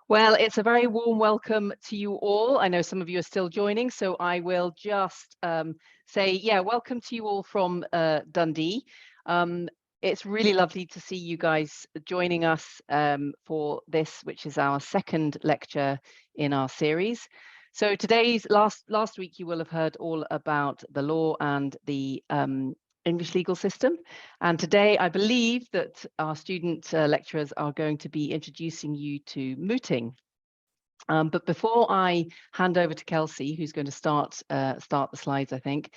Well, it's a very warm welcome to you all. I know some of you are still joining, so I will just say, welcome to you all from Dundee. It's really lovely to see you guys joining us for this, which is our second lecture in our series. So today's last week, you will have heard all about the law and the English legal system. And today, I believe that our student lecturers are going to be introducing you to mooting. But before I hand over to Kelsey, who's going to start the slides, I think,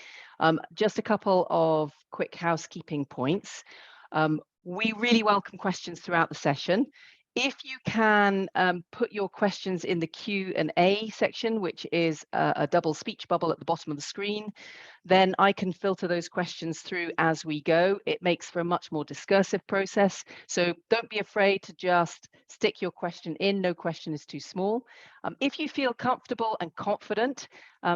just a couple of quick housekeeping points. We really welcome questions throughout the session. If you can put your questions in the Q&A section, which is a double speech bubble at the bottom of the screen, then I can filter those questions through as we go. It makes for a much more discursive process. So don't be afraid to just stick your question in. No question is too small. If you feel comfortable and confident,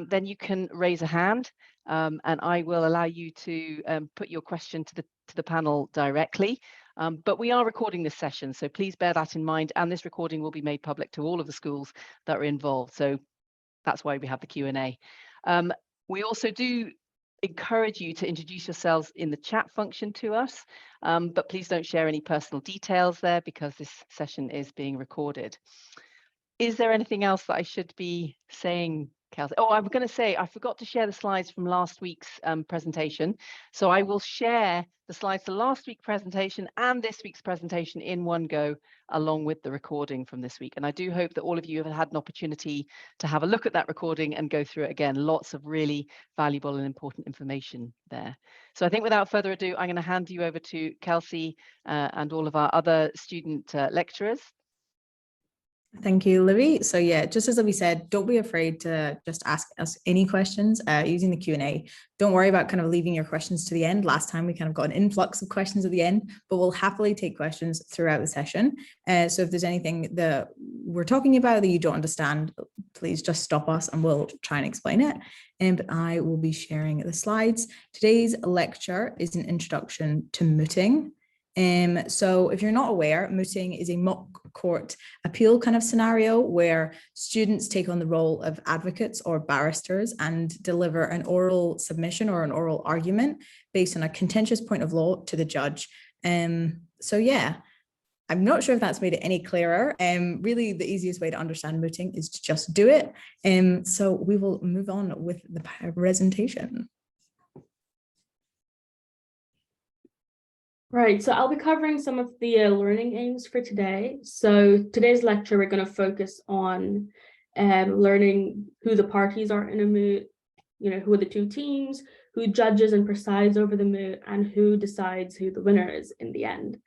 then you can raise a hand and I will allow you to put your question to the panel directly. But we are recording this session, so please bear that in mind. And this recording will be made public to all of the schools that are involved. So that's why we have the Q&A. We also do encourage you to introduce yourselves in the chat function to us, but please don't share any personal details there because this session is being recorded. Is there anything else that I should be saying, Kelsey? Oh, I'm going to say I forgot to share the slides from last week's presentation. So I will share the slides to last week's presentation and this week's presentation in one go, along with the recording from this week. And I do hope that all of you have had an opportunity to have a look at that recording and go through it again. Lots of really valuable and important information there. So I think without further ado, I'm going to hand you over to Kelsey and all of our other student lecturers. Thank you, Libby. So yeah, just as Libby said, don't be afraid to just ask us any questions using the Q&A. Don't worry about kind of leaving your questions to the end. Last time we kind of got an influx of questions at the end, but we'll happily take questions throughout the session. So if there's anything that we're talking about that you don't understand, please just stop us and we'll try and explain it. But I will be sharing the slides. Today's lecture is an introduction to mooting. So if you're not aware, mooting is a mock court appeal kind of scenario where students take on the role of advocates or barristers and deliver an oral submission or an oral argument based on a contentious point of law to the judge. So yeah, I'm not sure if that's made it any clearer. Really, the easiest way to understand mooting is to just do it. So we will move on with the presentation. Right, so I'll be covering some of the learning aims for today. So today's lecture, we're going to focus on learning who the parties are in a moot, who are the two teams, who judges and presides over the moot, and who decides who the winner is in the end.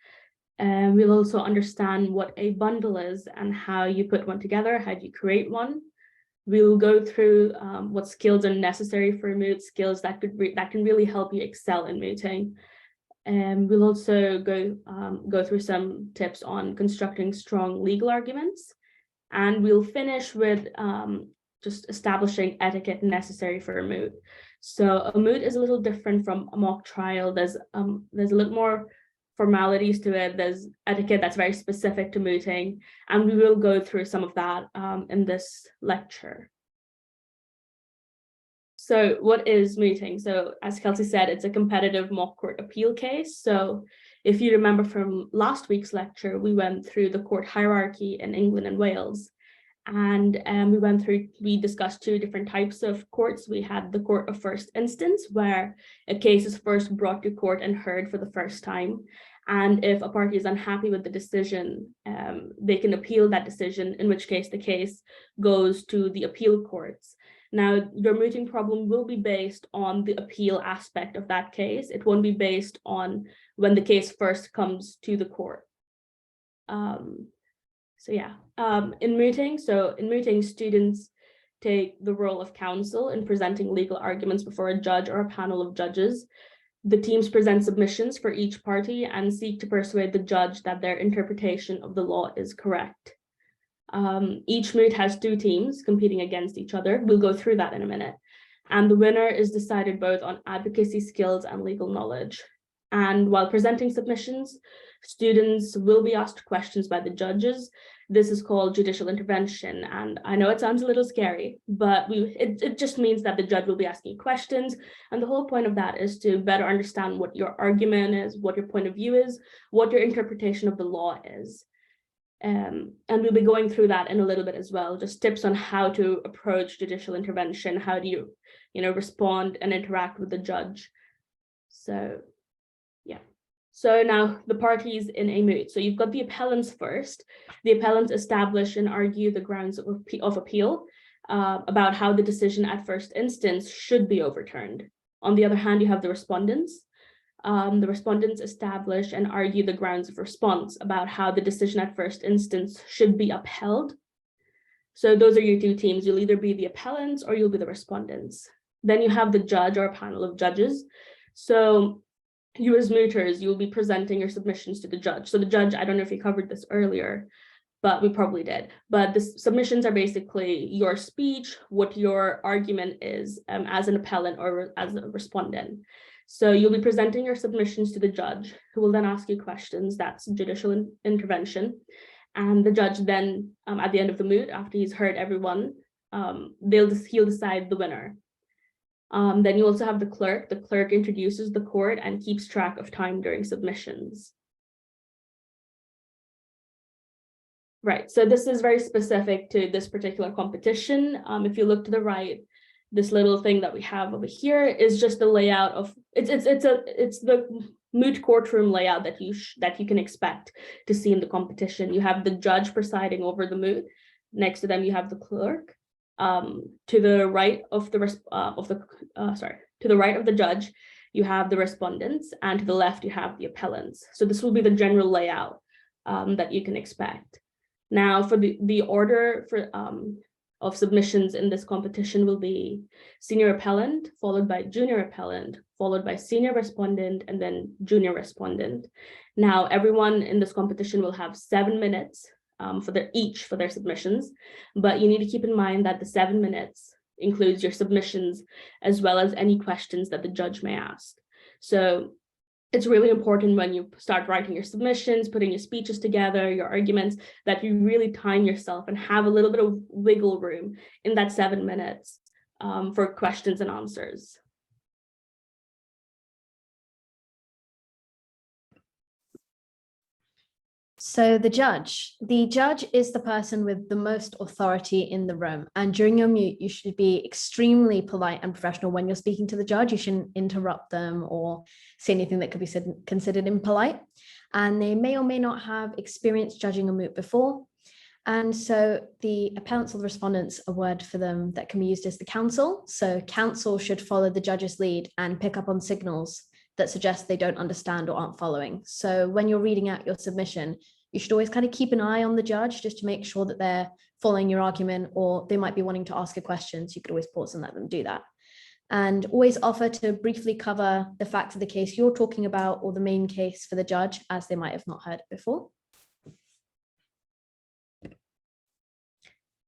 We'll also understand what a bundle is and how you put one together, how do you create one. We'll go through what skills are necessary for a moot, skills that can really help you excel in mooting. And we'll also go through some tips on constructing strong legal arguments. And we'll finish with just establishing etiquette necessary for a moot. So a moot is a little different from a mock trial. There's a little more formalities to it. There's etiquette that's very specific to mooting. And we will go through some of that in this lecture. So what is mooting? So as Kelsey said, it's a competitive mock court appeal case. So if you remember from last week's lecture, we went through the court hierarchy in England and Wales. And we discussed two different types of courts. We had the court of first instance, where a case is first brought to court and heard for the first time. And if a party is unhappy with the decision, they can appeal that decision, in which case the case goes to the appeal courts. Now, your mooting problem will be based on the appeal aspect of that case. It won't be based on when the case first comes to the court. In mooting, students take the role of counsel in presenting legal arguments before a judge or a panel of judges. The teams present submissions for each party and seek to persuade the judge that their interpretation of the law is correct. Each moot has two teams competing against each other. We'll go through that in a minute. And the winner is decided both on advocacy skills and legal knowledge. And while presenting submissions, students will be asked questions by the judges. This is called judicial intervention. And I know it sounds a little scary, but it just means that the judge will be asking questions. And the whole point of that is to better understand what your argument is, what your point of view is, what your interpretation of the law is. And we'll be going through that in a little bit as well, just tips on how to approach judicial intervention. How do you, respond and interact with the judge? So, yeah. So now the parties in a moot. So you've got the appellants first. The appellants establish and argue the grounds of appeal about how the decision at first instance should be overturned. On the other hand, you have the respondents. The respondents establish and argue the grounds of response about how the decision at first instance should be upheld. So those are your two teams. You'll either be the appellants or you'll be the respondents. Then you have the judge or a panel of judges. So you as mooters, you'll be presenting your submissions to the judge. So the judge, I don't know if you covered this earlier, but we probably did. But the submissions are basically your speech, what your argument is as an appellant or as a respondent. So you'll be presenting your submissions to the judge, who will then ask you questions. That's judicial intervention. And the judge then, at the end of the moot, after he's heard everyone, he'll decide the winner. Then you also have the clerk. The clerk introduces the court and keeps track of time during submissions. Right, so this is very specific to this particular competition. If you look to the right, this little thing that we have over here is just the layout of it's the moot courtroom layout that you can expect to see in the competition. You have the judge presiding over the moot. Next to them, you have the clerk. To the right of the judge, you have the respondents, and to the left you have the appellants. So this will be the general layout that you can expect. Now, for the order of submissions in this competition will be senior appellant, followed by junior appellant, followed by senior respondent, and then junior respondent. Now, everyone in this competition will have 7 minutes for their submissions, but you need to keep in mind that the 7 minutes includes your submissions as well as any questions that the judge may ask. So it's really important when you start writing your submissions, putting your speeches together, your arguments, that you really time yourself and have a little bit of wiggle room in that 7 minutes for questions and answers. So the judge is the person with the most authority in the room. And during your mute, you should be extremely polite and professional when you're speaking to the judge. You shouldn't interrupt them or say anything that could be considered impolite. And they may or may not have experience judging a moot before. And so the appellants or the respondents, a word for them that can be used as the counsel. So counsel should follow the judge's lead and pick up on signals that suggest they don't understand or aren't following. So when you're reading out your submission, you should always kind of keep an eye on the judge just to make sure that they're following your argument, or they might be wanting to ask a question. So you could always pause and let them do that. And always offer to briefly cover the facts of the case you're talking about or the main case for the judge, as they might have not heard it before.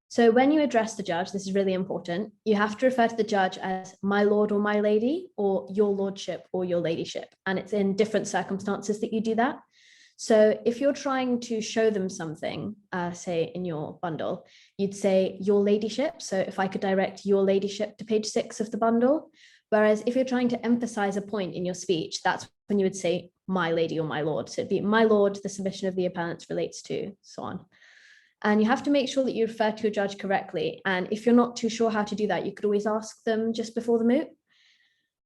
So when you address the judge, this is really important, you have to refer to the judge as my lord or my lady, or your lordship or your ladyship. And it's in different circumstances that you do that. So if you're trying to show them something, say in your bundle, you'd say your ladyship. So if I could direct your ladyship to page 6 of the bundle, whereas if you're trying to emphasize a point in your speech, that's when you would say my lady or my lord. So it'd be my lord, the submission of the appellants relates to, so on. And you have to make sure that you refer to a judge correctly. And if you're not too sure how to do that, you could always ask them just before the moot.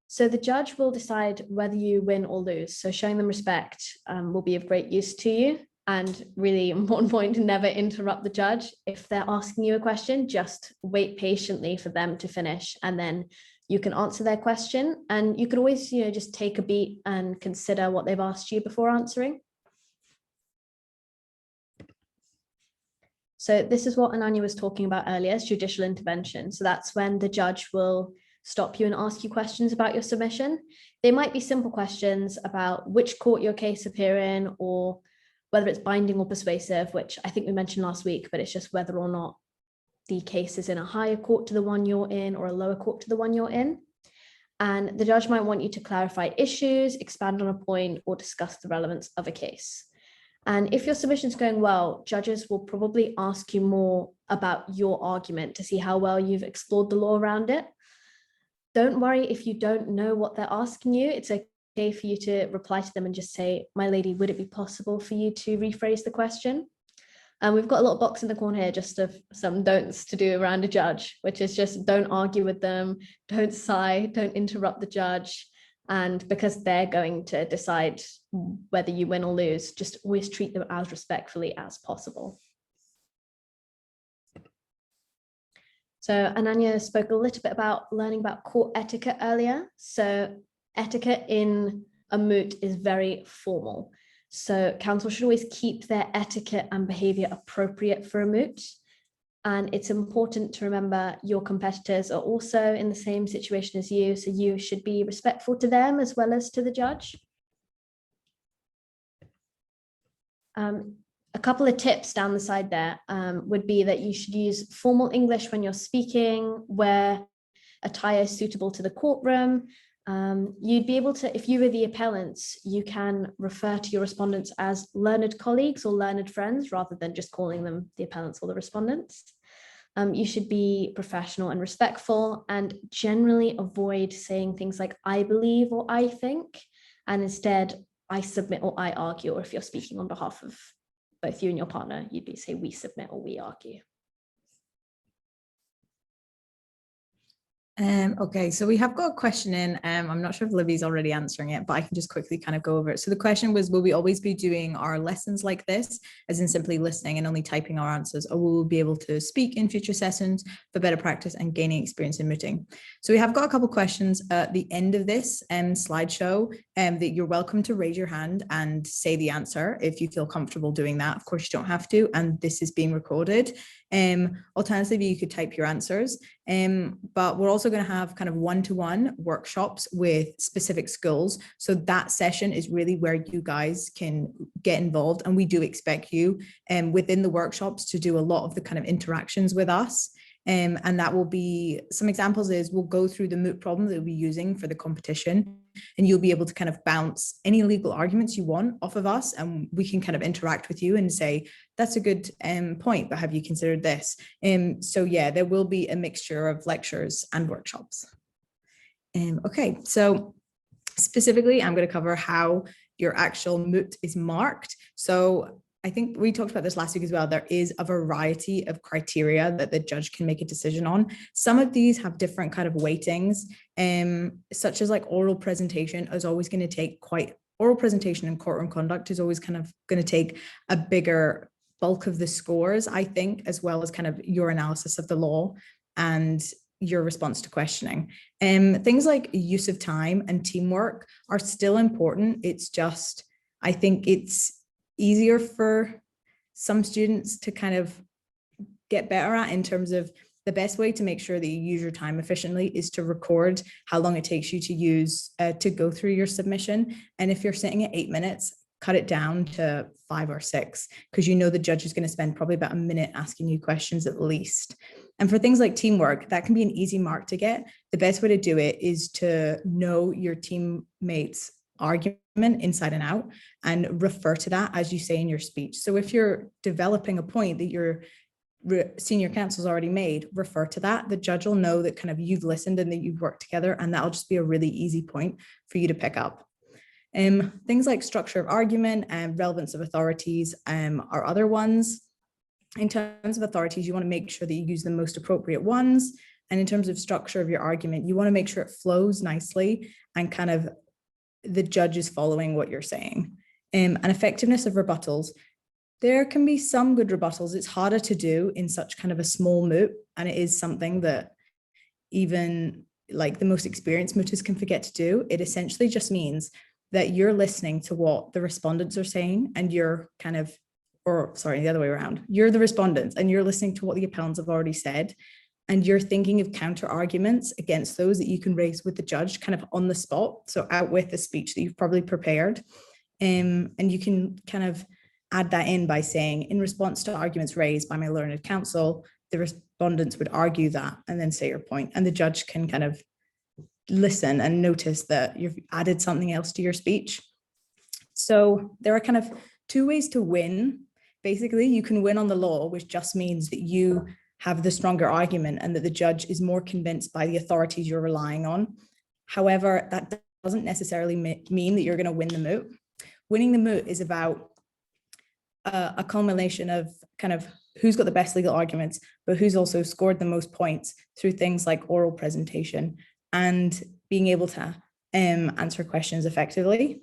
So the judge will decide whether you win or lose. So showing them respect will be of great use to you. And really important point, never interrupt the judge. If they're asking you a question, just wait patiently for them to finish, and then you can answer their question. And you can always, just take a beat and consider what they've asked you before answering. So this is what Ananya was talking about earlier, judicial intervention. So that's when the judge will stop you and ask you questions about your submission. They might be simple questions about which court your case appear in, or whether it's binding or persuasive, which I think we mentioned last week, but it's just whether or not the case is in a higher court to the one you're in or a lower court to the one you're in. And the judge might want you to clarify issues, expand on a point, or discuss the relevance of a case. And if your submission is going well, judges will probably ask you more about your argument to see how well you've explored the law around it. Don't worry if you don't know what they're asking you. It's okay for you to reply to them and just say, my lady, would it be possible for you to rephrase the question? And we've got a little box in the corner here just of some don'ts to do around a judge, which is just don't argue with them, don't sigh, don't interrupt the judge. And because they're going to decide whether you win or lose, just always treat them as respectfully as possible. So Ananya spoke a little bit about learning about court etiquette earlier. So etiquette in a moot is very formal. So counsel should always keep their etiquette and behavior appropriate for a moot. And it's important to remember your competitors are also in the same situation as you, so you should be respectful to them as well as to the judge. A couple of tips down the side there would be that you should use formal English when you're speaking, wear attire suitable to the courtroom. You'd be able to, if you were the appellants, you can refer to your respondents as learned colleagues or learned friends rather than just calling them the appellants or the respondents. You should be professional and respectful and generally avoid saying things like I believe or I think, and instead I submit or I argue, or if you're speaking on behalf of both you and your partner, you'd be say we submit or we argue. Okay, so we have got a question in. I'm not sure if Livy's already answering it, but I can just quickly kind of go over it. So the question was, will we always be doing our lessons like this, as in simply listening and only typing our answers, or will we be able to speak in future sessions for better practice and gaining experience in mooting? So we have got a couple of questions at the end of this slideshow that you're welcome to raise your hand and say the answer if you feel comfortable doing that. Of course, you don't have to, and this is being recorded. Alternatively, you could type your answers, but we're also going to have kind of one-to-one workshops with specific schools. So that session is really where you guys can get involved, and we do expect you within the workshops to do a lot of the kind of interactions with us. And that will be some examples is we'll go through the moot problem that we'll be using for the competition, and you'll be able to kind of bounce any legal arguments you want off of us, and we can kind of interact with you and say, that's a good point, but have you considered this? So yeah, there will be a mixture of lectures and workshops. Okay, so specifically, I'm going to cover how your actual moot is marked. So I think we talked about this last week as well. There is a variety of criteria that the judge can make a decision on. Some of these have different kind of weightings, such as like oral presentation is always going to take oral presentation and courtroom conduct is always kind of going to take a bigger bulk of the scores, I think, as well as kind of your analysis of the law and your response to questioning. Things like use of time and teamwork are still important. It's just, I think it's easier for some students to kind of get better at in terms of the best way to make sure that you use your time efficiently is to record how long it takes you to use to go through your submission. And if you're sitting at 8 minutes, cut it down to 5 or 6, because you know the judge is going to spend probably about a minute asking you questions at least. And for things like teamwork, that can be an easy mark to get. The best way to do it is to know your teammates' argument inside and out and refer to that as you say in your speech. So if you're developing a point that your senior counsel's already made, refer to that. The judge will know that kind of you've listened and that you've worked together, and that'll just be a really easy point for you to pick up. Things like structure of argument and relevance of authorities are other ones. In terms of authorities, you want to make sure that you use the most appropriate ones. And in terms of structure of your argument, you want to make sure it flows nicely and kind of the judge is following what you're saying. And effectiveness of rebuttals. There can be some good rebuttals. It's harder to do in such kind of a small moot, and it is something that even like the most experienced mooters can forget to do. It essentially just means that you're listening to what the respondents are saying, and you're kind of, or sorry, the other way around. You're the respondents and you're listening to what the appellants have already said, and you're thinking of counter arguments against those that you can raise with the judge kind of on the spot. So out with a speech that you've probably prepared. And you can kind of add that in by saying, in response to arguments raised by my learned counsel, the respondents would argue that, and then say your point, and the judge can kind of listen and notice that you've added something else to your speech. So there are kind of two ways to win. Basically, you can win on the law, which just means that you have the stronger argument and that the judge is more convinced by the authorities you're relying on. However, that doesn't necessarily mean that you're going to win the moot. Winning the moot is about a culmination of kind of who's got the best legal arguments, but who's also scored the most points through things like oral presentation and being able to answer questions effectively.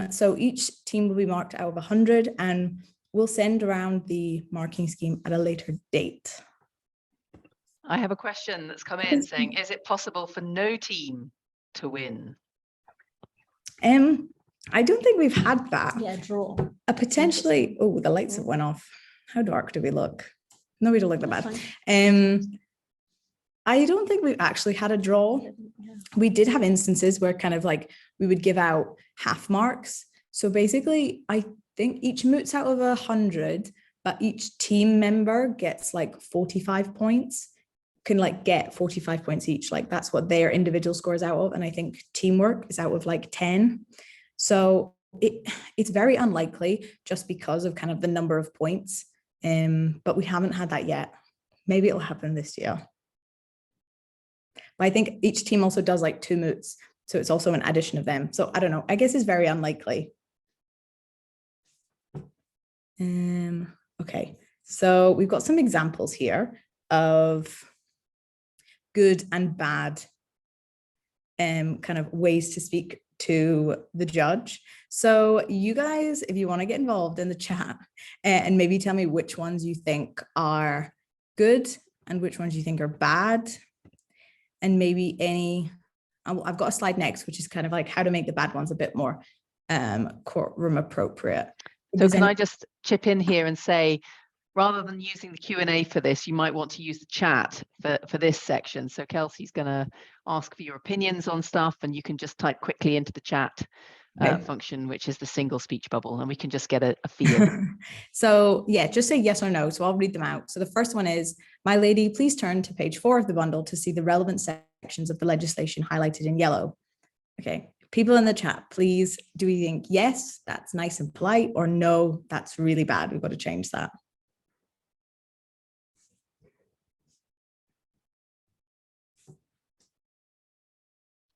So each team will be marked out of 100, and we'll send around the marking scheme at a later date. I have a question that's come in saying, is it possible for no team to win? I don't think we've had that. Yeah, draw. Potentially, oh, the lights have went off. How dark do we look? No, we don't look that That's bad. fine. I don't think we've actually had a draw. Yeah. We did have instances where kind of like we would give out half marks. So basically, I think each moot's out of 100, but each team member gets like 45 points, can like get 45 points each. Like that's what their individual score is out of. And I think teamwork is out of like 10. So it's very unlikely just because of kind of the number of points. But we haven't had that yet. Maybe it'll happen this year. But I think each team also does like 2 moots. So it's also an addition of them. So I don't know, I guess it's very unlikely. Okay, so we've got some examples here of good and bad kind of ways to speak to the judge. So you guys, if you want to get involved in the chat and maybe tell me which ones you think are good and which ones you think are bad, and maybe any, I've got a slide next, which is kind of like how to make the bad ones a bit more courtroom appropriate. So can I just chip in here and say, rather than using the Q&A for this, you might want to use the chat for this section. So Kelsey's going to ask for your opinions on stuff, and you can just type quickly into the chat function, which is the single speech bubble, and we can just get a feel. So yeah, just say yes or no. So I'll read them out. So the first one is, my lady, please turn to page 4 of the bundle to see the relevant sections of the legislation highlighted in yellow. Okay. People in the chat, please, do we think yes, that's nice and polite, or no, that's really bad, we've got to change that?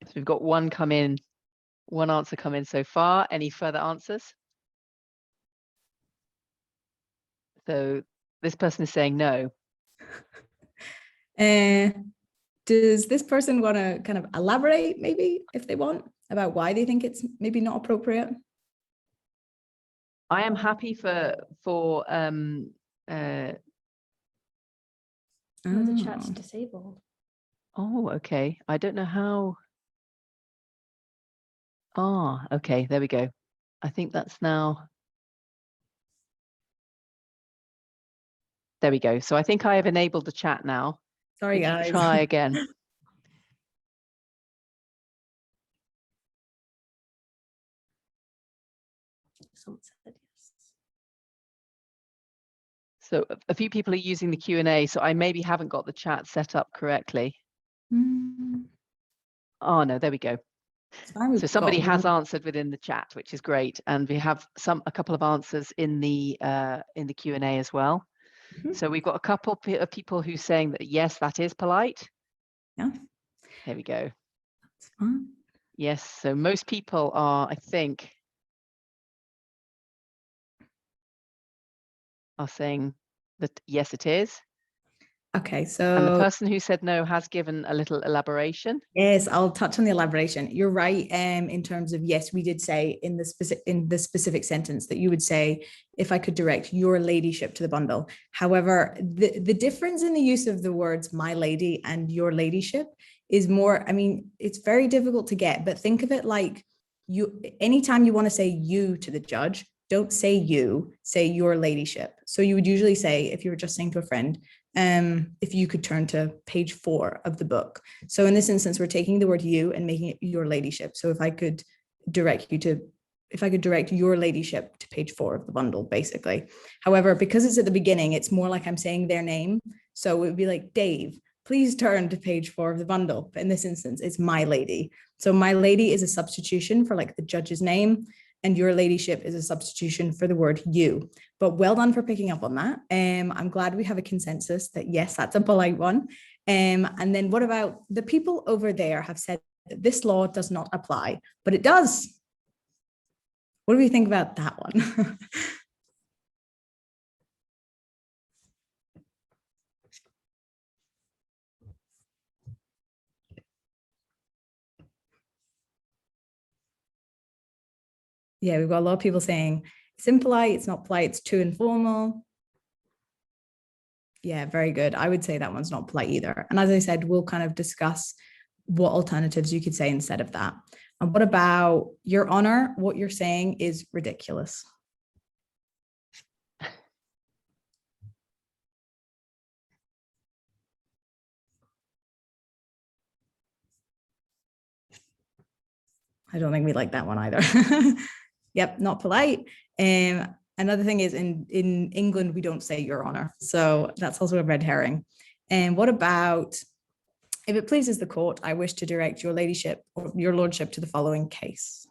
So we've got one answer come in so far. Any further answers? So this person is saying no. Does this person want to kind of elaborate, maybe, if they want, about why they think it's maybe not appropriate? I am happy for Oh, the chat's disabled. Oh, okay. I don't know how. Ah, okay, there we go. I think that's now. There we go. So I think I have enabled the chat now. Sorry, Could you guys. try again. Someone said yes. So a few people are using the Q&A, so I maybe haven't got the chat set up correctly. Oh no, there we go. So somebody has answered within the chat, which is great, and we have a couple of answers in the Q&A as well. So we've got a couple of people who's saying that yes, that is polite. Yeah. Here we go. That's fine. Yes, so most people are, I think, are saying that yes, it is. Okay, so And the person who said no has given a little elaboration. yes, I'll touch on the elaboration. You're right. In terms of yes, we did say in the specific sentence that you would say, if I could direct your ladyship to the bundle. However, the difference in the use of the words my lady and your ladyship is more, I mean, it's very difficult to get, but think of it like anytime you want to say you to the judge, don't say you, say your ladyship. So you would usually say, if you were just saying to a friend, if you could turn to page 4 of the book. So in this instance, we're taking the word you and making it your ladyship. So if I could direct your ladyship to page 4 of the bundle, basically. However, because it's at the beginning, it's more like I'm saying their name. So it would be like, Dave, please turn to page 4 of the bundle. But in this instance, it's my lady. So my lady is a substitution for like the judge's name, and your ladyship is a substitution for the word you. But well done for picking up on that. I'm glad we have a consensus that yes, that's a polite one. And then what about the people over there have said that this law does not apply, but it does. What do we think about that one? Yeah, we've got a lot of people saying it's impolite, it's not polite, it's too informal. Yeah, very good. I would say that one's not polite either. And as I said, we'll kind of discuss what alternatives you could say instead of that. And what about Your Honor? What you're saying is ridiculous. I don't think we like that one either. Yep, not polite. Another thing is in England, we don't say Your Honor. So that's also a red herring. And what about, if it pleases the court, I wish to direct your ladyship or your lordship to the following case.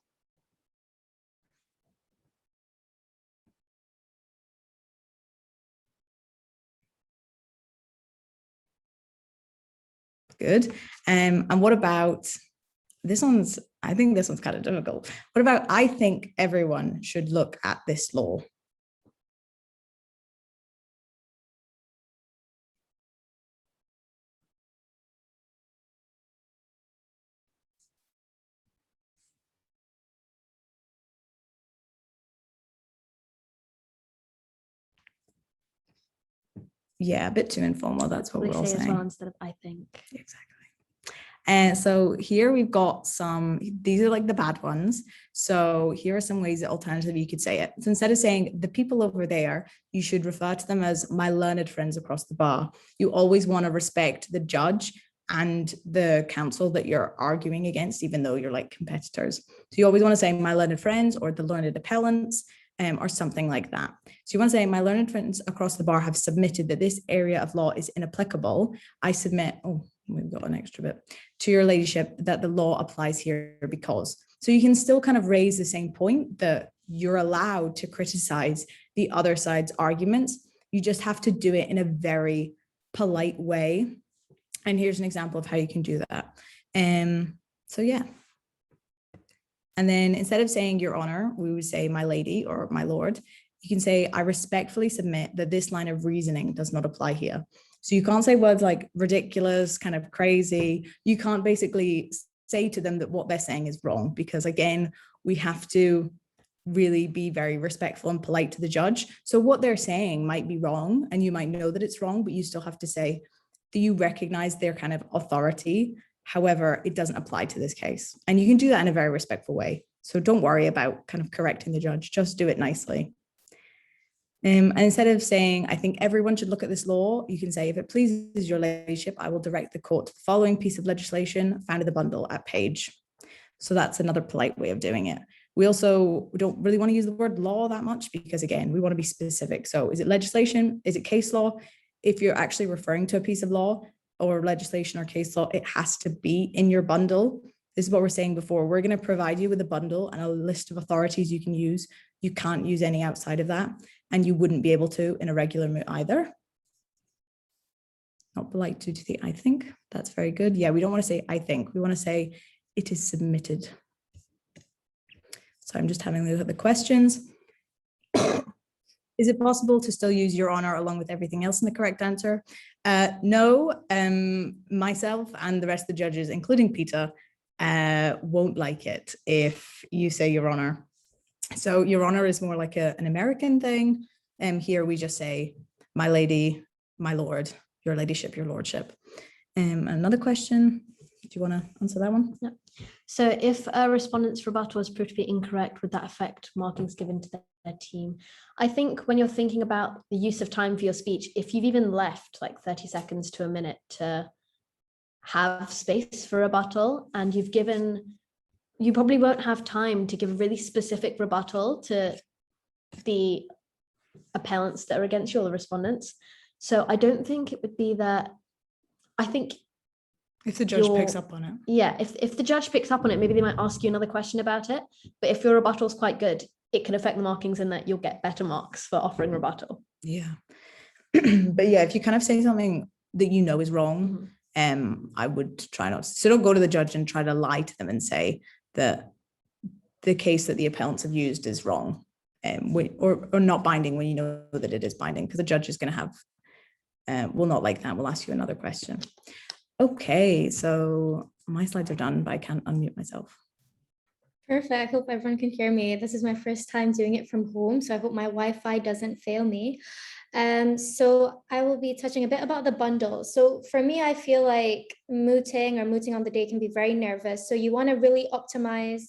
Good. And what about this one's, I think this one's kind of difficult. What about, I think everyone should look at this law? Yeah, a bit too informal. That's what we're all saying. As well instead of I think. Exactly. And so here we've got some, these are like the bad ones. So here are some ways that alternatively you could say it. So instead of saying the people over there, you should refer to them as my learned friends across the bar. You always want to respect the judge and the counsel that you're arguing against, even though you're like competitors. So you always want to say my learned friends or the learned appellants, or something like that. So you want to say my learned friends across the bar have submitted that this area of law is inapplicable. I submit, oh, we've got an extra bit, to your ladyship that the law applies here because. So you can still kind of raise the same point that you're allowed to criticize the other side's arguments. You just have to do it in a very polite way. And here's an example of how you can do that. So yeah. And then instead of saying Your Honor, we would say my lady or my lord. You can say, I respectfully submit that this line of reasoning does not apply here. So you can't say words like ridiculous, kind of crazy. You can't basically say to them that what they're saying is wrong, because again, we have to really be very respectful and polite to the judge. So what they're saying might be wrong, and you might know that it's wrong, but you still have to say that you recognize their kind of authority. However, it doesn't apply to this case. And you can do that in a very respectful way. So don't worry about kind of correcting the judge, just do it nicely. And instead of saying, I think everyone should look at this law, you can say, if it pleases your ladyship, I will direct the court to the following piece of legislation found in the bundle at page. So that's another polite way of doing it. We don't really want to use the word law that much because again, we want to be specific. So is it legislation? Is it case law? If you're actually referring to a piece of law or legislation or case law, it has to be in your bundle. This is what we're saying before. We're going to provide you with a bundle and a list of authorities you can use. You can't use any outside of that. And you wouldn't be able to in a regular moot either. Not polite due to the I think. That's very good. Yeah, we don't want to say I think. We want to say it is submitted. So I'm just having a look at the questions. Is it possible to still use Your Honor along with everything else in the correct answer? No, myself and the rest of the judges, including Peter, won't like it if you say Your Honor. So Your Honor is more like an American thing. And here we just say, my lady, my lord, your ladyship, your lordship. Another question. Do you want to answer that one? Yeah. So if a respondent's rebuttal is proved to be incorrect, would that affect markings given to their team? I think when you're thinking about the use of time for your speech, if you've even left like 30 seconds to a minute to have space for rebuttal, and you probably won't have time to give a really specific rebuttal to the appellants that are against you or the respondents. So I don't think it would be that I think If the judge picks You're- up on it. yeah, if the judge picks up on it, maybe they might ask you another question about it. But if your rebuttal is quite good, it can affect the markings in that you'll get better marks for offering rebuttal. Yeah. But yeah, if you kind of say something that you know is wrong, I would try not to. So don't go to the judge and try to lie to them and say that the case that the appellants have used is wrong, or not binding when you know that it is binding, because the judge is going to have, will not like that. We'll ask you another question. Okay, so my slides are done, but I can't unmute myself. Perfect. I hope everyone can hear me. This is my first time doing it from home, so I hope my Wi-Fi doesn't fail me. So I will be touching a bit about the bundle. So for me, I feel like mooting on the day can be very nervous. So you want to really optimize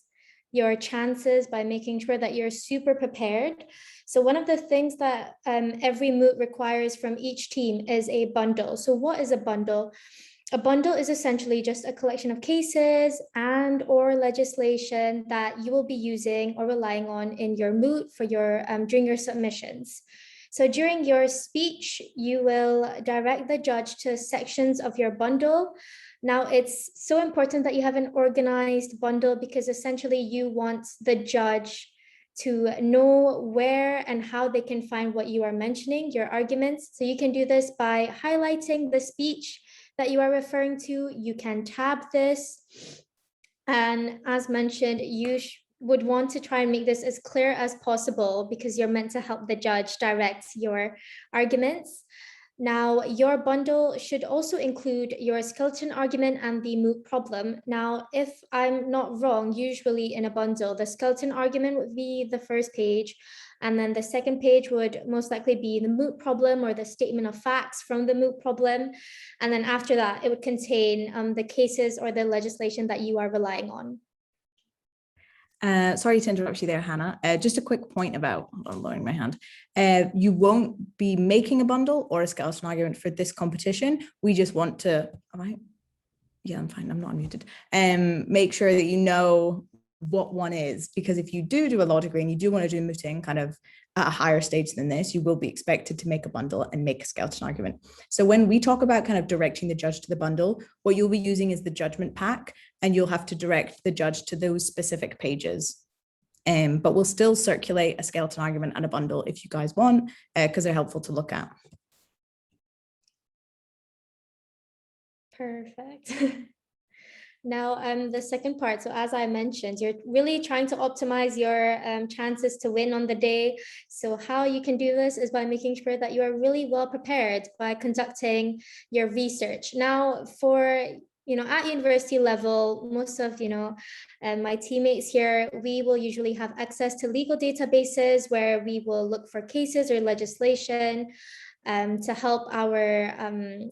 your chances by making sure that you're super prepared. So one of the things that every moot requires from each team is a bundle. So what is a bundle? A bundle is essentially just a collection of cases and or legislation that you will be using or relying on in your moot for your during your submissions. So during your speech, you will direct the judge to sections of your bundle. Now, it's so important that you have an organized bundle because essentially you want the judge to know where and how they can find what you are mentioning, your arguments. So you can do this by highlighting the speech that you are referring to. You can tab this. And as mentioned, you would want to try and make this as clear as possible because you're meant to help the judge direct your arguments. Now, your bundle should also include your skeleton argument and the moot problem. Now, if I'm not wrong, usually in a bundle, the skeleton argument would be the first page, and then the second page would most likely be the moot problem or the statement of facts from the moot problem. And then after that, it would contain the cases or the legislation that you are relying on. Sorry to interrupt you there, Hannah. Just a quick point about, I'm lowering my hand. You won't be making a bundle or a skeleton argument for this competition. We just want to, am I? Yeah, I'm fine. I'm not unmuted. Make sure that you know what one is, because if you do a law degree and you do want to do mooting kind of at a higher stage than this, you will be expected to make a bundle and make a skeleton argument. So when we talk about kind of directing the judge to the bundle, what you'll be using is the judgment pack, and you'll have to direct the judge to those specific pages. But we'll still circulate a skeleton argument and a bundle if you guys want, because they're helpful to look at. Perfect. Now, the second part, so as I mentioned, you're really trying to optimize your chances to win on the day. So how you can do this is by making sure that you are really well prepared by conducting your research. Now, for at university level, most of my teammates here, we will usually have access to legal databases where we will look for cases or legislation to help our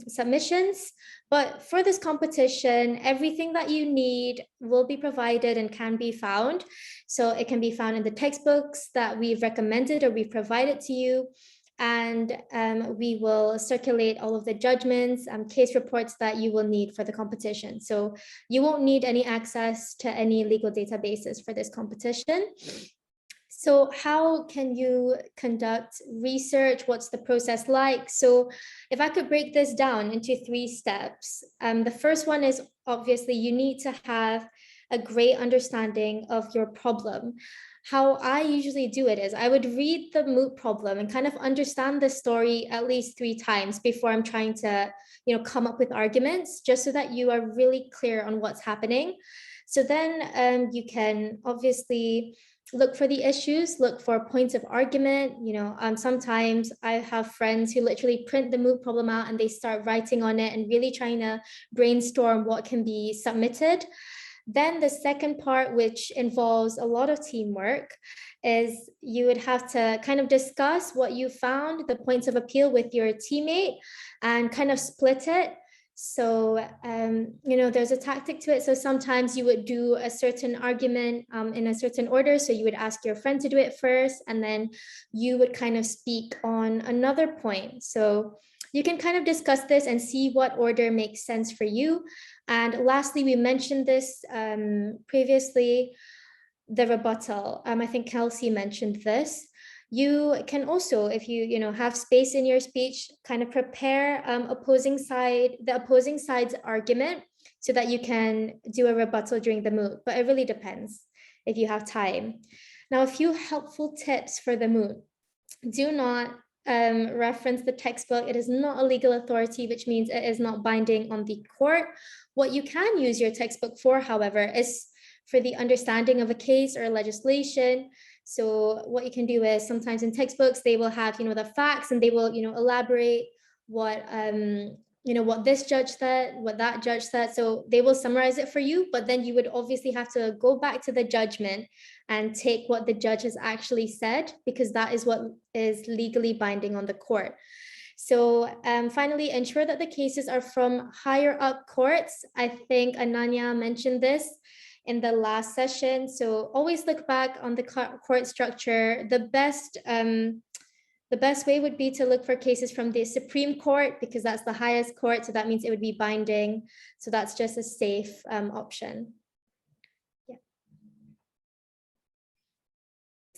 submissions. But for this competition, everything that you need will be provided and can be found. So it can be found in the textbooks that we've recommended or we've provided to you. And we will circulate all of the judgments, case reports that you will need for the competition. So you won't need any access to any legal databases for this competition. So how can you conduct research? What's the process like? So if I could break this down into 3 steps, the first one is obviously you need to have a great understanding of your problem. How I usually do it is I would read the moot problem and kind of understand the story at least 3 times before I'm trying to, come up with arguments, just so that you are really clear on what's happening. So then you can obviously look for the issues, look for points of argument. Sometimes I have friends who literally print the moot problem out and they start writing on it and really trying to brainstorm what can be submitted. Then the second part, which involves a lot of teamwork, is you would have to kind of discuss what you found, the points of appeal with your teammate, and kind of split it. So, there's a tactic to it. So sometimes you would do a certain argument in a certain order. So you would ask your friend to do it first, and then you would kind of speak on another point. So you can kind of discuss this and see what order makes sense for you. And lastly, we mentioned this previously, the rebuttal. I think Kelsey mentioned this. You can also, if you have space in your speech, kind of prepare the opposing side's argument so that you can do a rebuttal during the moot, but it really depends if you have time. Now, a few helpful tips for the moot. Do not reference the textbook. It is not a legal authority, which means it is not binding on the court. What you can use your textbook for, however, is for the understanding of a case or legislation. So what you can do is sometimes in textbooks, they will have, the facts, and they will, elaborate what, what this judge said, what that judge said. So they will summarize it for you, but then you would obviously have to go back to the judgment and take what the judge has actually said, because that is what is legally binding on the court. So finally, ensure that the cases are from higher up courts. I think Ananya mentioned this in the last session. So always look back on the court structure. The best way would be to look for cases from the Supreme Court, because that's the highest court. So that means it would be binding. So that's just a safe option. Yeah.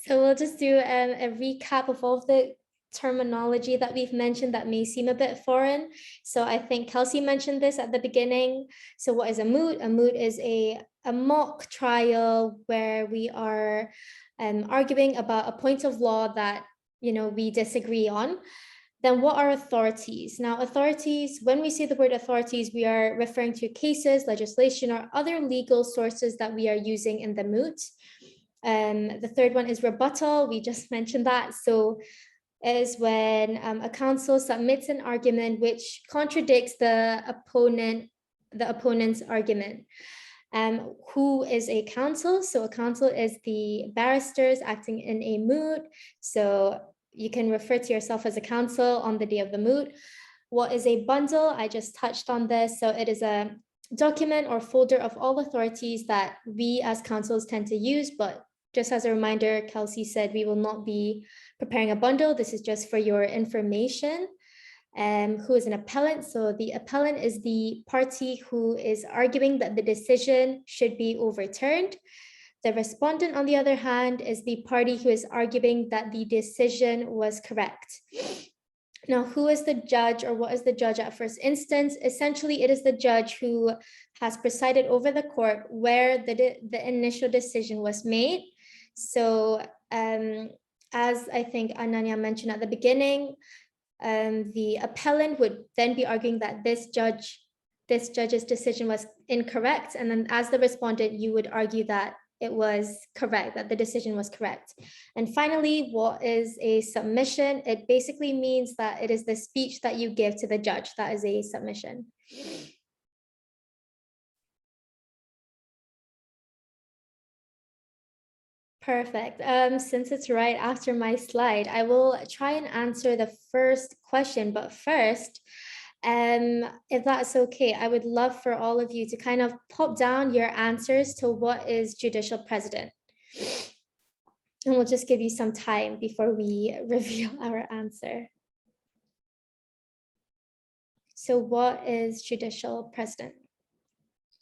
So we'll just do a recap of all of the terminology that we've mentioned that may seem a bit foreign. So I think Kelsey mentioned this at the beginning. So what is a moot? A moot is a mock trial where we are arguing about a point of law that we disagree on. Then what are authorities? Now, authorities, when we say the word authorities, we are referring to cases, legislation, or other legal sources that we are using in the moot. The third one is rebuttal. We just mentioned that. So is when a counsel submits an argument which contradicts the opponent's argument. Who is a counsel? So a counsel is the barristers acting in a moot. So you can refer to yourself as a counsel on the day of the moot. What is a bundle? I just touched on this. So it is a document or folder of all authorities that we as counsels tend to use, but just as a reminder, Kelsey said we will not be preparing a bundle. This is just for your information. Who is an appellant? So the appellant is the party who is arguing that the decision should be overturned. The respondent, on the other hand, is the party who is arguing that the decision was correct. Now, who is the judge, or what is the judge at first instance? Essentially, it is the judge who has presided over the court where the initial decision was made. So as I think Ananya mentioned at the beginning, the appellant would then be arguing that this judge's decision was incorrect. And then as the respondent, you would argue that it was correct, that the decision was correct. And finally, what is a submission? It basically means that it is the speech that you give to the judge. That is a submission. Perfect. Since it's right after my slide, I will try and answer the first question. But first, if that's okay, I would love for all of you to kind of pop down your answers to what is judicial president. And we'll just give you some time before we reveal our answer. So what is judicial president?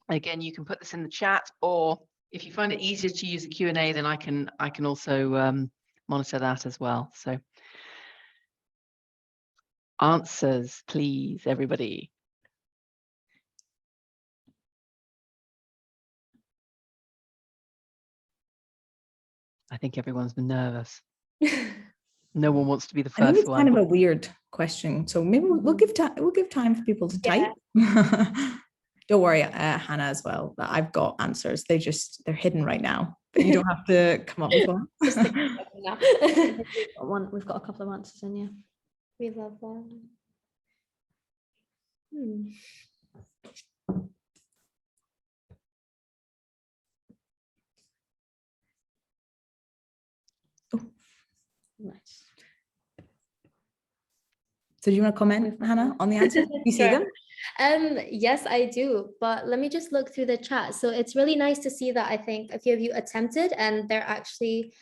Again, you can put this in the chat, or if you find it easier to use a Q&A, then I can also monitor that as well. So answers, please, everybody. I think everyone's nervous. No one wants to be the first one. I think it's kind of a weird question, so maybe we'll give time for people to type. Don't worry, Hannah, as well. I've got answers. They're hidden right now, but you don't have to come up with one. We've got a couple of answers in, yeah. We love that. Nice. So do you want to comment, Hannah, on the answers? You see them? Yes, I do, but let me just look through the chat. So it's really nice to see that I think a few of you attempted and they're actually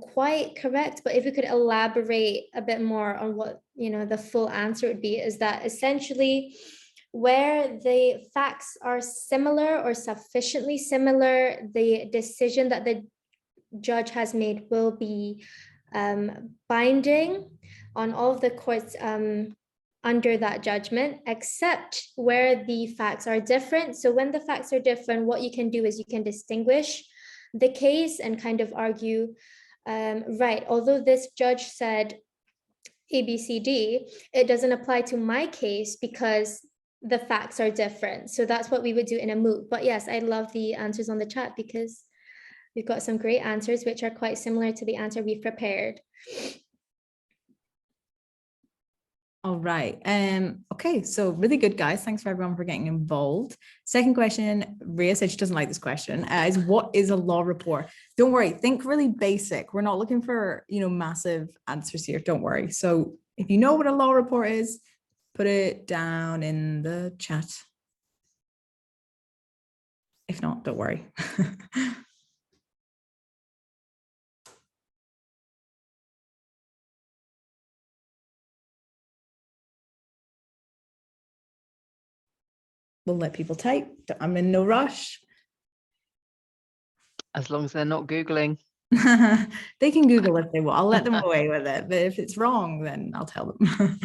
quite correct. But if you could elaborate a bit more on what the full answer would be, is that essentially where the facts are similar or sufficiently similar, the decision that the judge has made will be binding on all of the courts under that judgment, except where the facts are different. So when the facts are different, what you can do is you can distinguish the case and kind of argue, right, although this judge said ABCD, it doesn't apply to my case because the facts are different. So that's what we would do in a moot. But yes, I love the answers on the chat because we've got some great answers, which are quite similar to the answer we've prepared. All right. Okay, so really good, guys. Thanks for everyone for getting involved. Second question, Rhea said she doesn't like this question, is what is a law report? Don't worry, think really basic. We're not looking for, massive answers here. Don't worry. So if you know what a law report is, put it down in the chat. If not, don't worry. We'll let people type. I'm in no rush. As long as they're not Googling. They can Google if they want. I'll let them away with it. But if it's wrong, then I'll tell them.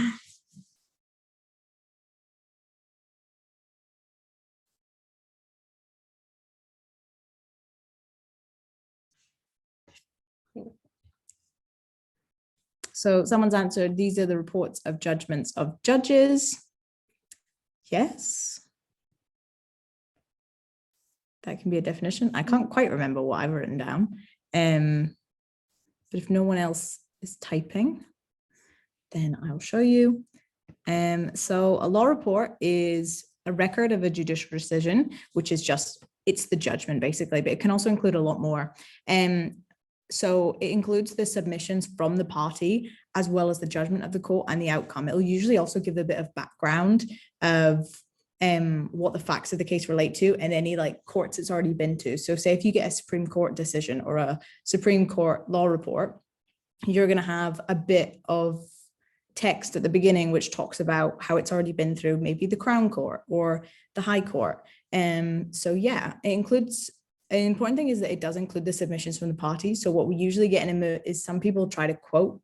So someone's answered, these are the reports of judgments of judges. Yes. That can be a definition. I can't quite remember what I've written down. But if no one else is typing, then I'll show you. So a law report is a record of a judicial decision, which is just, it's the judgment basically, but it can also include a lot more. So it includes the submissions from the party, as well as the judgment of the court and the outcome. It'll usually also give a bit of background of what the facts of the case relate to and any like courts it's already been to. So say if you get a Supreme Court decision or a Supreme Court law report, you're going to have a bit of text at the beginning which talks about how it's already been through maybe the Crown Court or the High Court. So yeah, it includes, an important thing is that it does include the submissions from the parties. So what we usually get in a moot is some people try to quote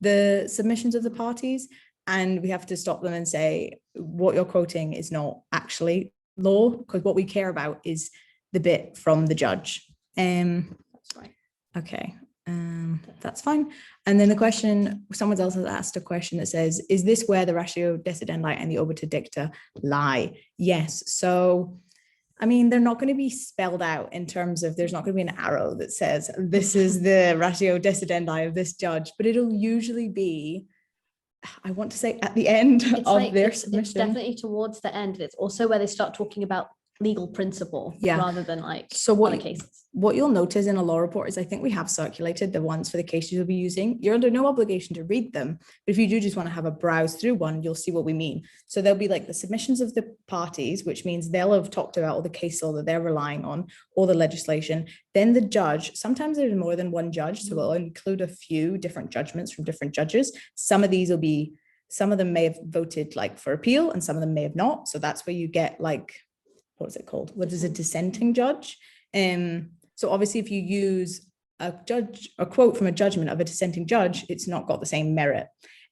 the submissions of the parties, and we have to stop them and say, what you're quoting is not actually law, because what we care about is the bit from the judge. That's right. Okay, that's fine. And then the question, someone else has asked a question that says, is this where the ratio decidendi and the obiter dicta lie? Yes. So, I mean, they're not going to be spelled out in terms of, there's not going to be an arrow that says, this is the ratio decidendi of this judge, but it'll usually be, I want to say at the end It's of like, their it's submission. definitely towards the end. It's also where they start talking about legal principle rather than like So other cases. What you'll notice in a law report is I think we have circulated the ones for the cases you'll be using. You're under no obligation to read them, but if you do just want to have a browse through one, you'll see what we mean. So there'll be like the submissions of the parties, which means they'll have talked about all the case law that they're relying on, all the legislation. Then the judge, sometimes there's more than one judge, so we'll include a few different judgments from different judges. Some of these will be, some of them may have voted like for appeal and some of them may have not. So that's where you get like, what is it called? What is a dissenting judge? So obviously if you use a quote from a judgment of a dissenting judge, it's not got the same merit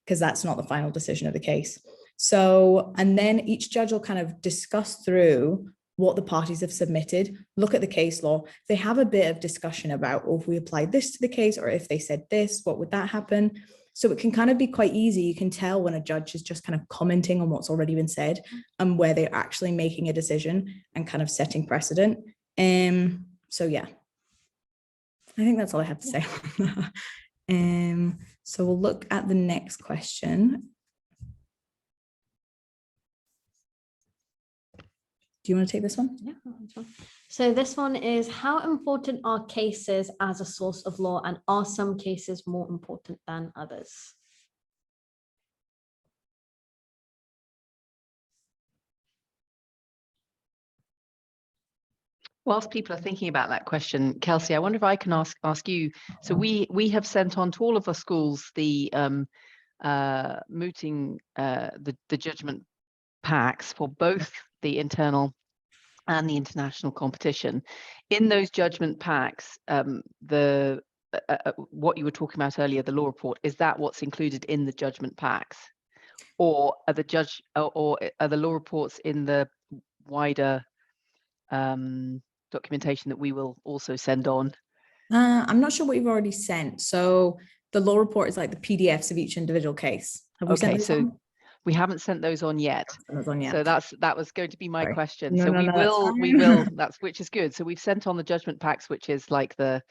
because that's not the final decision of the case. So, and then each judge will kind of discuss through what the parties have submitted, look at the case law. They have a bit of discussion about, oh, if we applied this to the case, or if they said this, what would that happen? So it can kind of be quite easy. You can tell when a judge is just kind of commenting on what's already been said and where they're actually making a decision and kind of setting precedent. So yeah, I think that's all I have to say. So we'll look at the next question. Do you want to take this one? Yeah, that's fine. So this one is, how important are cases as a source of law, and are some cases more important than others? Whilst people are thinking about that question, Kelsey, I wonder if I can ask you. So we have sent on to all of our schools the mooting the judgment packs for both the internal and the international competition. In those judgment packs, the what you were talking about earlier, the law report, is that what's included in the judgment packs, or are the law reports in the wider documentation that we will also send on? I'm not sure what you've already sent. So the law report is like the PDFs of each individual case. Have we sent Okay, those so on? we haven't sent those on yet. Those on yet. So that was going to be my Sorry. question. No, So no, we no, that's will, fine. which is good. So we've sent on the judgment packs, which is like the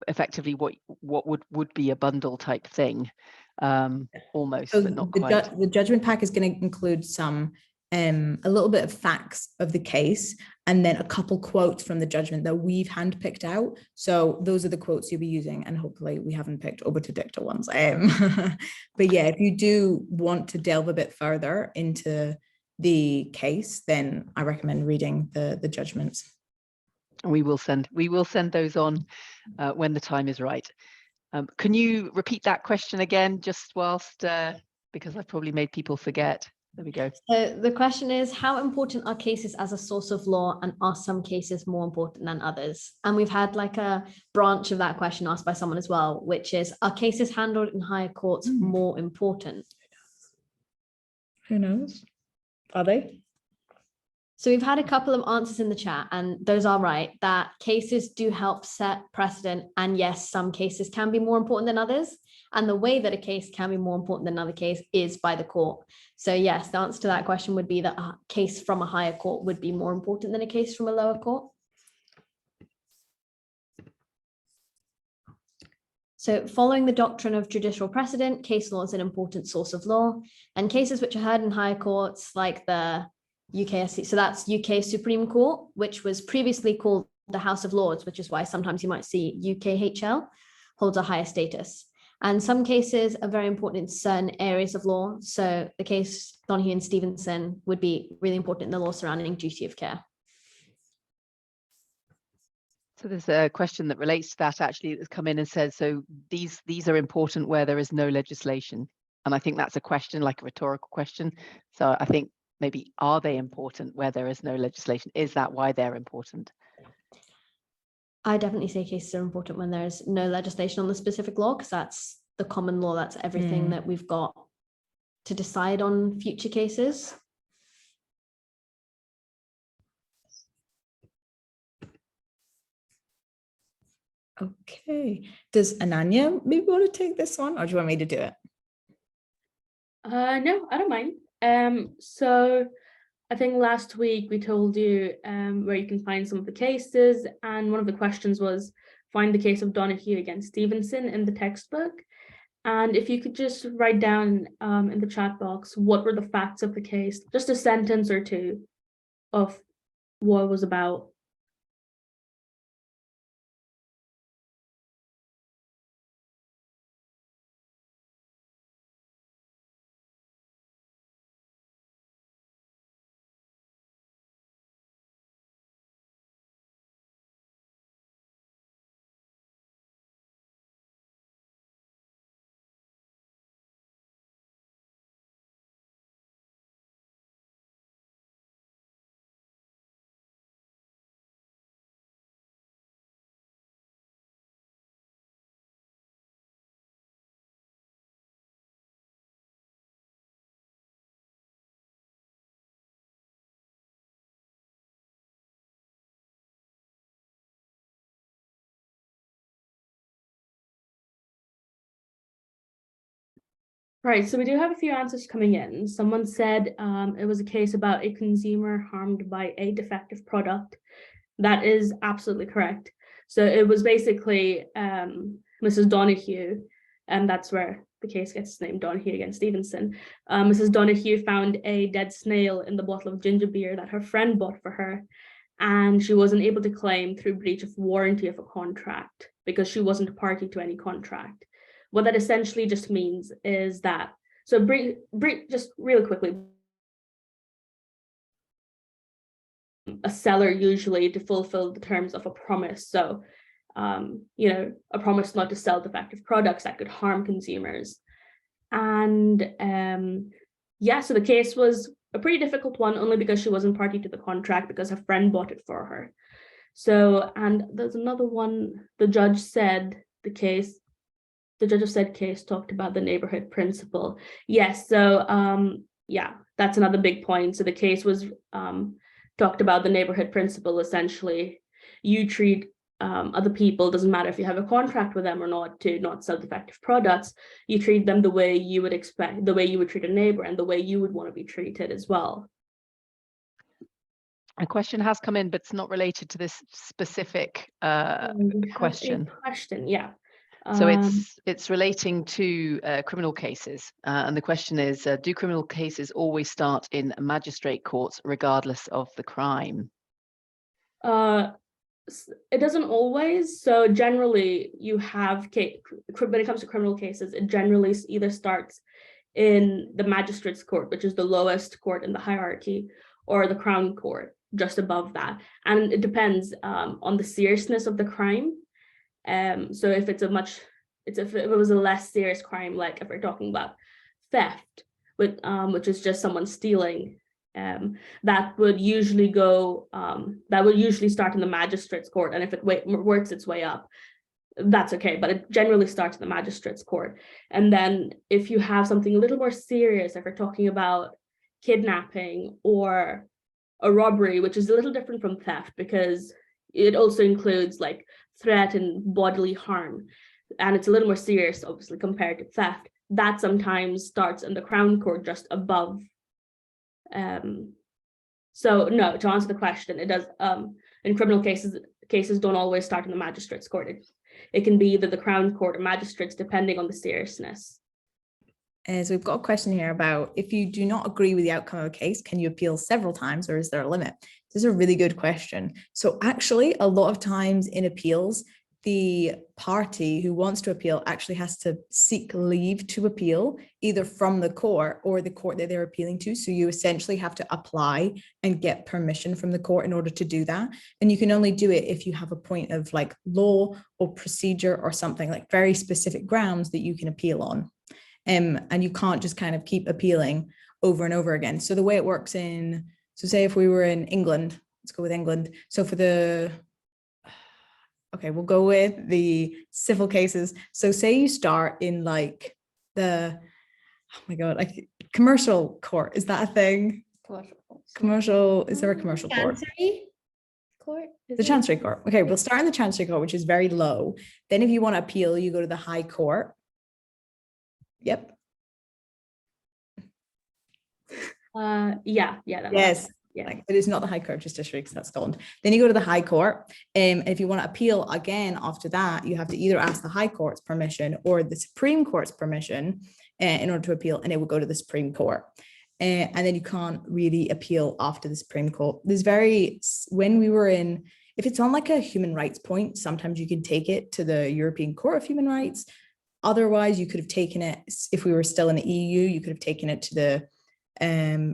effectively what would be a bundle type thing, almost, So but not quite. the judgment pack is going to include some a little bit of facts of the case, and then a couple quotes from the judgment that we've handpicked out. So those are the quotes you'll be using, and hopefully we haven't picked obiter dicta ones. But yeah, if you do want to delve a bit further into the case, then I recommend reading the judgments. And we will send those on when the time is right. Can you repeat that question again, just whilst because I've probably made people forget. There we go. So the question is, how important are cases as a source of law, and are some cases more important than others? And we've had like a branch of that question asked by someone as well, which is, are cases handled in higher courts more important? Who knows? Are they? So we've had a couple of answers in the chat, and those are right, that cases do help set precedent. And yes, some cases can be more important than others. And the way that a case can be more important than another case is by the court. So yes, the answer to that question would be that a case from a higher court would be more important than a case from a lower court. So following the doctrine of judicial precedent, case law is an important source of law, and cases which are heard in higher courts like the UKSC, so that's UK Supreme Court, which was previously called the House of Lords, which is why sometimes you might see UKHL, holds a higher status. And some cases are very important in certain areas of law. So the case Donoghue and Stevenson would be really important in the law surrounding duty of care. So there's a question that relates to that actually that's come in and says, so these are important where there is no legislation. And I think that's a question, like a rhetorical question. So I think maybe, are they important where there is no legislation? Is that why they're important? I definitely say cases are important when there's no legislation on the specific law, because that's the common law. That's everything that we've got to decide on future cases. Okay. Does Ananya maybe want to take this one, or do you want me to do it? No, I don't mind. So I think last week we told you where you can find some of the cases, and one of the questions was find the case of Donoghue against Stevenson in the textbook. And if you could just write down in the chat box what were the facts of the case, just a sentence or two of what it was about. Right, so we do have a few answers coming in. Someone said it was a case about a consumer harmed by a defective product. That is absolutely correct. So it was basically Mrs. Donoghue, and that's where the case gets its name, Donoghue against Stevenson. Mrs. Donoghue found a dead snail in the bottle of ginger beer that her friend bought for her, and she wasn't able to claim through breach of warranty of a contract because she wasn't a party to any contract. What that essentially just means is that, so just really quickly, a seller usually to fulfill the terms of a promise. So, a promise not to sell defective products that could harm consumers. And so the case was a pretty difficult one, only because she wasn't party to the contract because her friend bought it for her. So, and there's another one, the judge of said case talked about the neighborhood principle. Yes, so yeah, that's another big point. So the case was talked about the neighborhood principle. Essentially, you treat other people, doesn't matter if you have a contract with them or not, to not sell defective products, you treat them the way you would expect, the way you would treat a neighbor, and the way you would want to be treated as well. A question has come in, but it's not related to this specific We have a question. question, yeah. So it's relating to criminal cases, and the question is: do criminal cases always start in magistrate courts, regardless of the crime? It doesn't always. So generally, you have when it comes to criminal cases, it generally either starts in the magistrate's court, which is the lowest court in the hierarchy, or the Crown Court, just above that. And it depends on the seriousness of the crime. So if it's if it was a less serious crime, like if we're talking about theft, which is just someone stealing, that would usually start in the magistrate's court. And if it works its way up, that's okay, but it generally starts in the magistrate's court. And then if you have something a little more serious, if we're talking about kidnapping or a robbery, which is a little different from theft because it also includes like threat and bodily harm, and it's a little more serious, obviously, compared to theft, that sometimes starts in the Crown Court just above. So no, to answer the question, it does. In criminal cases don't always start in the magistrate's court. It can be either the Crown Court or magistrates, depending on the seriousness. So we've got a question here about, if you do not agree with the outcome of a case, can you appeal several times, or is there a limit? This is a really good question. So actually, a lot of times in appeals, the party who wants to appeal actually has to seek leave to appeal, either from the court or the court that they're appealing to. So you essentially have to apply and get permission from the court in order to do that. And you can only do it if you have a point of like law or procedure or something, like very specific grounds that you can appeal on. And you can't just kind of keep appealing over and over again. So the way it works so say if we were in England, let's go with England. So we'll go with the civil cases. So say you start in like commercial court. Is that a thing? Commercial, is there a commercial court? Chancery court? The Chancery Court. Okay, we'll start in the Chancery Court, which is very low. Then if you want to appeal, you go to the High Court. Yep. Yeah. Yes. Yeah. Like, it is not the High Court of Justiciary because that's Scotland. Then you go to the High Court. And if you want to appeal again after that, you have to either ask the High Court's permission or the Supreme Court's permission in order to appeal, and it will go to the Supreme Court. And then you can't really appeal after the Supreme Court. If it's on like a human rights point, sometimes you can take it to the European Court of Human Rights. Otherwise, you could have taken it, if we were still in the EU, you could have taken it to the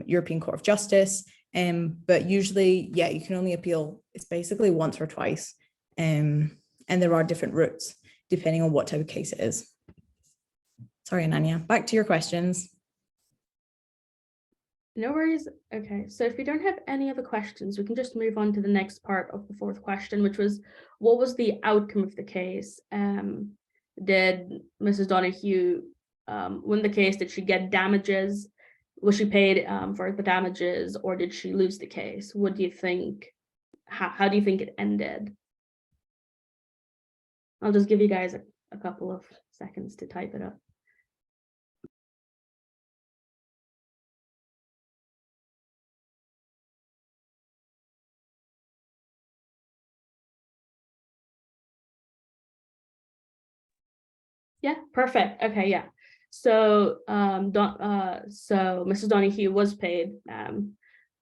European Court of Justice. But usually, yeah, you can only appeal, it's basically once or twice. And there are different routes depending on what type of case it is. Sorry, Ananya, back to your questions. No worries. Okay, so if we don't have any other questions, we can just move on to the next part of the fourth question, which was, what was the outcome of the case? Did Mrs. Donahue win the case? Did she get damages? Was she paid for the damages, or did she lose the case? What do you think? How do you think it ended? I'll just give you guys a couple of seconds to type it up. Yeah, perfect. Okay, yeah. So so Mrs. Donahue was paid,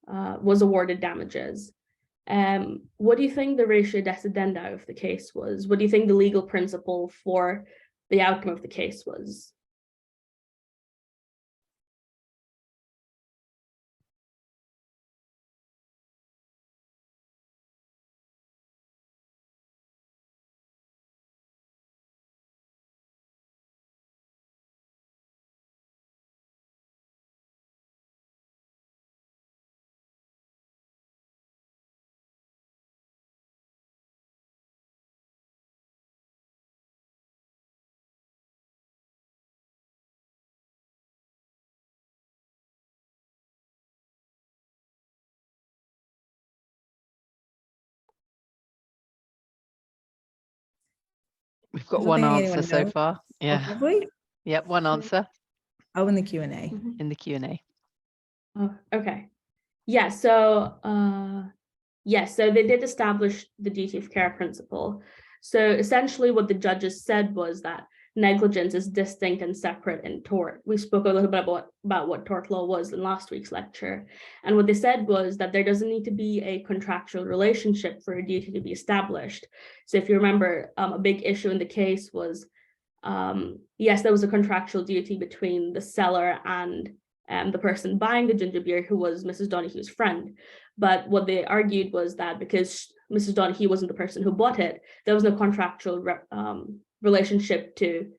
was awarded damages. What do you think the ratio decidendi of the case was? What do you think the legal principle for the outcome of the case was? We've got I don't one think answer anyone so knows. far. Oh, Yeah. have we? Yep, one answer Oh, in the Q&A. Mhm. in the Q&A. Oh, okay. Yeah, so yes, so they did establish the duty of care principle. So essentially what the judges said was that negligence is distinct and separate in tort. We spoke a little bit about what tort law was in last week's lecture. And what they said was that there doesn't need to be a contractual relationship for a duty to be established. So if you remember, a big issue in the case was, yes, there was a contractual duty between the seller and the person buying the ginger beer, who was Mrs. Donahue's friend. But what they argued was that because Mrs. Donahue wasn't the person who bought it, there was no contractual relationship to,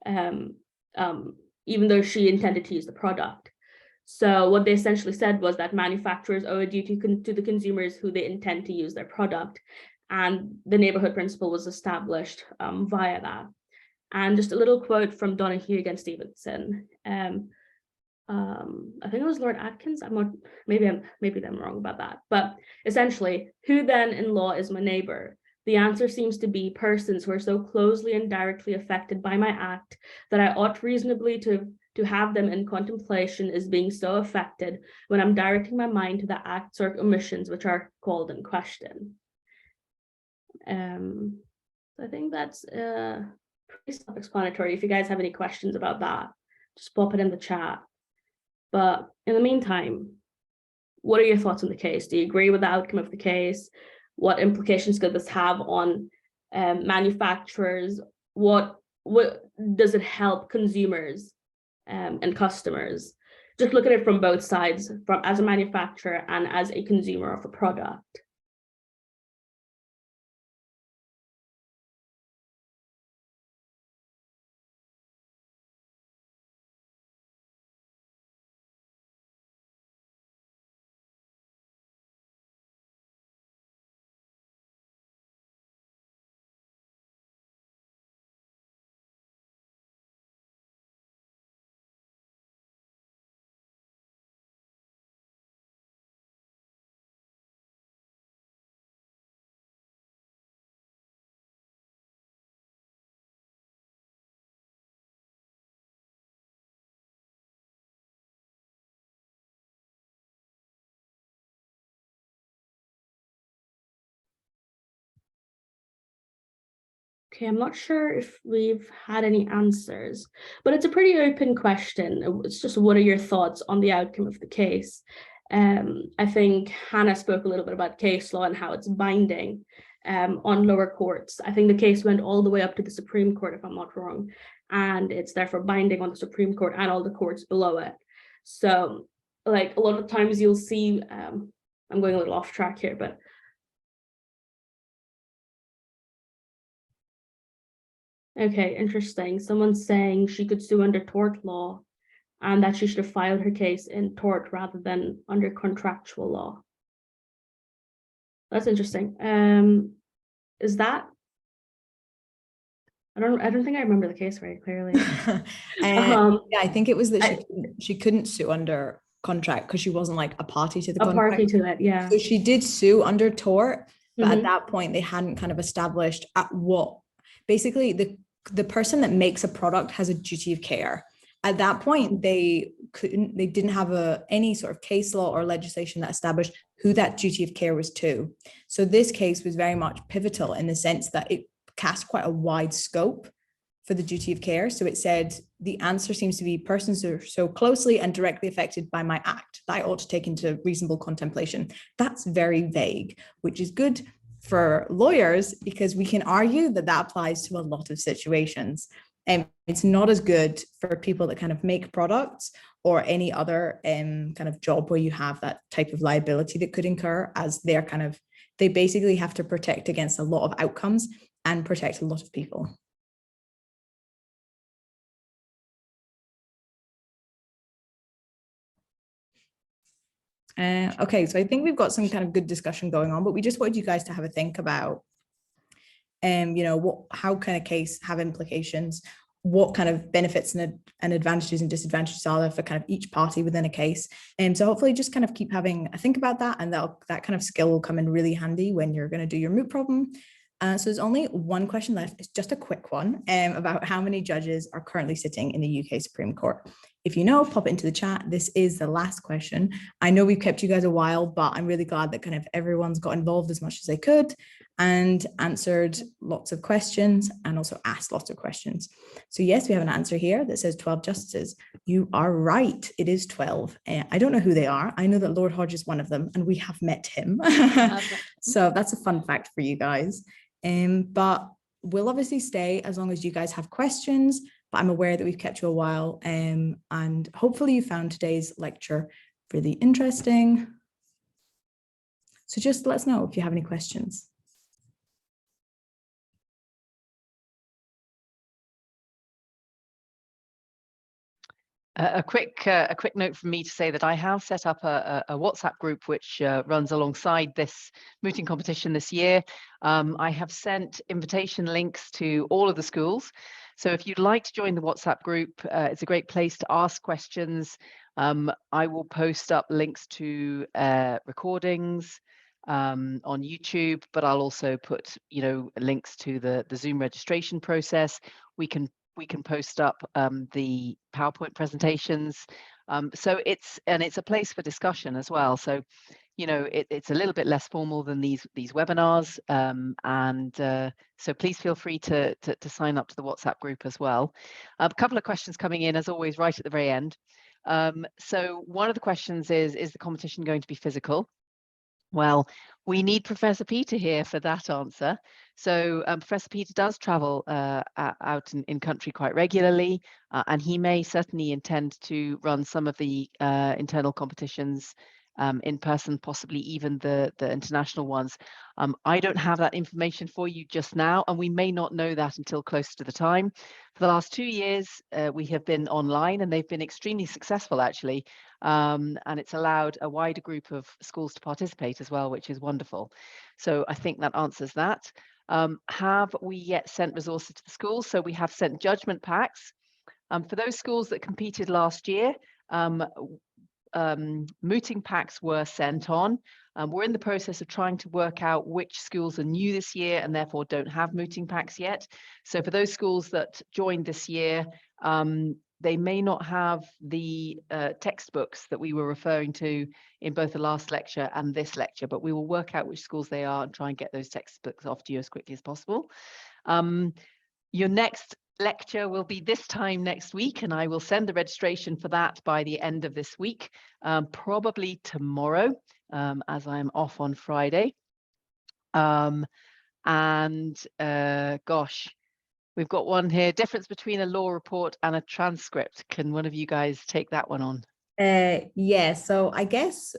even though she intended to use the product. So what they essentially said was that manufacturers owe a duty to the consumers who they intend to use their product. And the neighborhood principle was established via that. And just a little quote from Donahue against Stevenson. I think it was Lord Atkins. I'm not, maybe I'm wrong about that. But essentially, who then in law is my neighbor? The answer seems to be persons who are so closely and directly affected by my act that I ought reasonably to have them in contemplation as being so affected when I'm directing my mind to the acts or omissions which are called in question. I think that's pretty self-explanatory. If you guys have any questions about that, just pop it in the chat. But in the meantime, what are your thoughts on the case? Do you agree with the outcome of the case? What implications could this have on manufacturers? What does it help consumers and customers? Just look at it from both sides, from as a manufacturer and as a consumer of a product. Okay, I'm not sure if we've had any answers, but it's a pretty open question. It's just, what are your thoughts on the outcome of the case? I think Hannah spoke a little bit about case law and how it's binding on lower courts. I think the case went all the way up to the Supreme Court, if I'm not wrong, and it's therefore binding on the Supreme Court and all the courts below it. So, like, a lot of times you'll see, I'm going a little off track here, but okay, interesting. Someone's saying she could sue under tort law and that she should have filed her case in tort rather than under contractual law. That's interesting. Is that? I don't think I remember the case very clearly. Yeah, I think it was that she couldn't sue under contract because she wasn't like a party to the contract. A party to it, yeah. So she did sue under tort, but at that point they hadn't kind of established at what, basically the person that makes a product has a duty of care. At that point, they didn't have any sort of case law or legislation that established who that duty of care was to. So this case was very much pivotal in the sense that it cast quite a wide scope for the duty of care. So it said the answer seems to be persons who are so closely and directly affected by my act that I ought to take into reasonable contemplation. That's very vague, which is good for lawyers because we can argue that that applies to a lot of situations. And it's not as good for people that kind of make products or any other kind of job where you have that type of liability that could incur, as they basically have to protect against a lot of outcomes and protect a lot of people. Okay, so I think we've got some kind of good discussion going on, but we just wanted you guys to have a think about, how can a case have implications? What kind of benefits and advantages and disadvantages are there for kind of each party within a case? And so hopefully just kind of keep having a think about that, and that kind of skill will come in really handy when you're going to do your moot problem So there's only one question left. It's just a quick one about how many judges are currently sitting in the UK Supreme Court. If you know, pop it into the chat. This is the last question. I know we've kept you guys a while, but I'm really glad that kind of everyone's got involved as much as they could and answered lots of questions and also asked lots of questions. So yes, we have an answer here that says 12 justices. You are right. It is 12. I don't know who they are. I know that Lord Hodge is one of them and we have met him. So that's a fun fact for you guys. But we'll obviously stay as long as you guys have questions, but I'm aware that we've kept you a while, and hopefully you found today's lecture really interesting. So just let us know if you have any questions. A quick note from me to say that I have set up a WhatsApp group which runs alongside this mooting competition this year. I have sent invitation links to all of the schools. So if you'd like to join the WhatsApp group, it's a great place to ask questions. I will post up links to recordings on YouTube, but I'll also put, links to the Zoom registration process. We can post up the PowerPoint presentations. So it's a place for discussion as well. So, it's a little bit less formal than these webinars. So please feel free to sign up to the WhatsApp group as well. A couple of questions coming in as always right at the very end. So one of the questions is the competition going to be physical? Well, we need Professor Peter here for that answer. So Professor Peter does travel out in country quite regularly, and he may certainly intend to run some of the internal competitions in person, possibly even the international ones. I don't have that information for you just now, and we may not know that until close to the time. For the last 2 years, we have been online, and they've been extremely successful, actually. And it's allowed a wider group of schools to participate as well, which is wonderful. So I think that answers that. Have we yet sent resources to the schools? So we have sent judgment packs. For those schools that competed last year, mooting packs were sent on. We're in the process of trying to work out which schools are new this year and therefore don't have mooting packs yet. So for those schools that joined this year, they may not have the textbooks that we were referring to in both the last lecture and this lecture, but we will work out which schools they are and try and get those textbooks off to you as quickly as possible. Your next lecture will be this time next week, and I will send the registration for that by the end of this week, probably tomorrow, as I'm off on Friday. Gosh, we've got one here. Difference between a law report and a transcript. Can one of you guys take that one on? Yeah, so I guess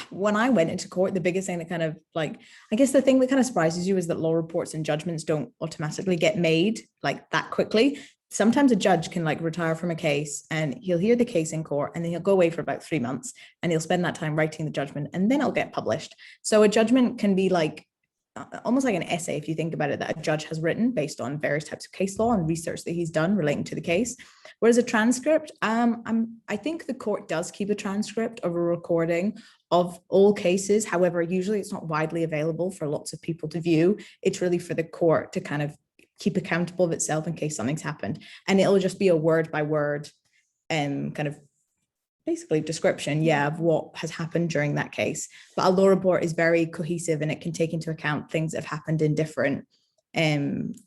when I went into court, the biggest thing that kind of I guess the thing that kind of surprises you is that law reports and judgments don't automatically get made like that quickly. Sometimes a judge can retire from a case and he'll hear the case in court and then he'll go away for about 3 months and he'll spend that time writing the judgment and then it'll get published. So a judgment can be almost like an essay, if you think about it, that a judge has written based on various types of case law and research that he's done relating to the case. Whereas a transcript, I think the court does keep a transcript of a recording of all cases. However, usually it's not widely available for lots of people to view. It's really for the court to kind of keep accountable of itself in case something's happened. And it'll just be a word by word kind of basically description, of what has happened during that case. But a law report is very cohesive and it can take into account things that have happened in different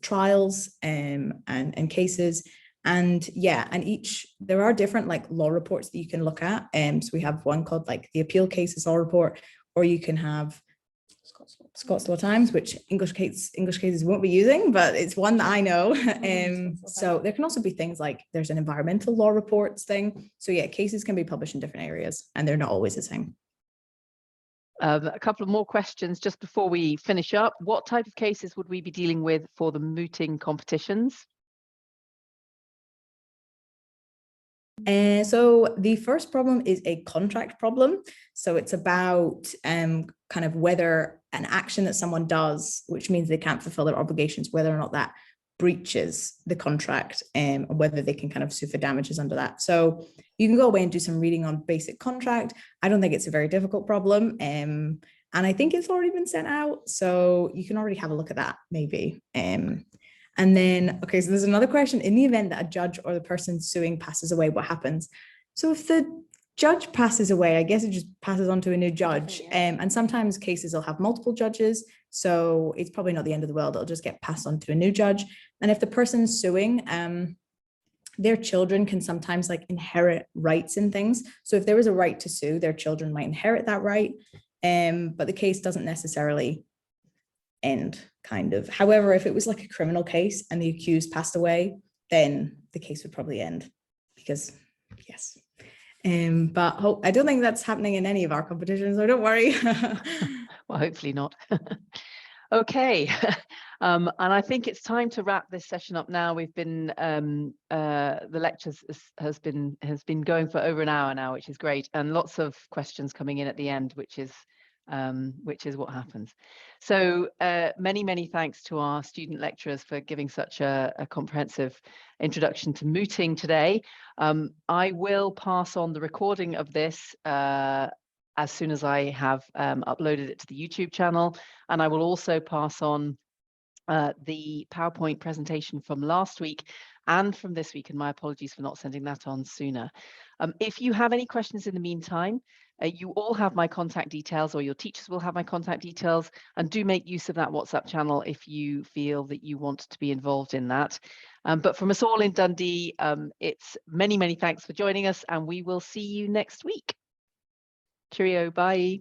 trials and cases. And there are different law reports that you can look at. So we have one called the appeal cases law report, or you can have Scots Law Times, which English cases won't be using, but it's one that I know. So there can also be things there's an environmental law reports thing. So cases can be published in different areas and they're not always the same. A couple of more questions just before we finish up. What type of cases would we be dealing with for the mooting competitions? So the first problem is a contract problem. So it's about kind of whether an action that someone does, which means they can't fulfill their obligations, whether or not that breaches the contract, or whether they can kind of sue for damages under that. So you can go away and do some reading on basic contract. I don't think it's a very difficult problem. And I think it's already been sent out, so you can already have a look at that maybe. And then, okay, so there's another question. In the event that a judge or the person suing passes away, what happens? So if the judge passes away, I guess it just passes on to a new judge. Definitely, And sometimes cases will have multiple judges, so it's probably not the end of the world. It'll just get passed on to a new judge. And if the person's suing, their children can sometimes like inherit rights and things. So if there was a right to sue, their children might inherit that right. But the case doesn't necessarily end, kind of. However, if it was like a criminal case and the accused passed away, then the case would probably end because, yes. But I don't think that's happening in any of our competitions, so don't worry. Well, hopefully not. Okay, and I think it's time to wrap this session up now. We've been the lectures has been going for over an hour now, which is great, and lots of questions coming in at the end, which is what happens. So many thanks to our student lecturers for giving such a comprehensive introduction to mooting today. I will pass on the recording of this as soon as I have uploaded it to the YouTube channel, and I will also pass on the PowerPoint presentation from last week and from this week, and my apologies for not sending that on sooner. If you have any questions in the meantime, you all have my contact details, or your teachers will have my contact details, and do make use of that WhatsApp channel if you feel that you want to be involved in that. But from us all in Dundee, it's many thanks for joining us, and we will see you next week. Cheerio, bye.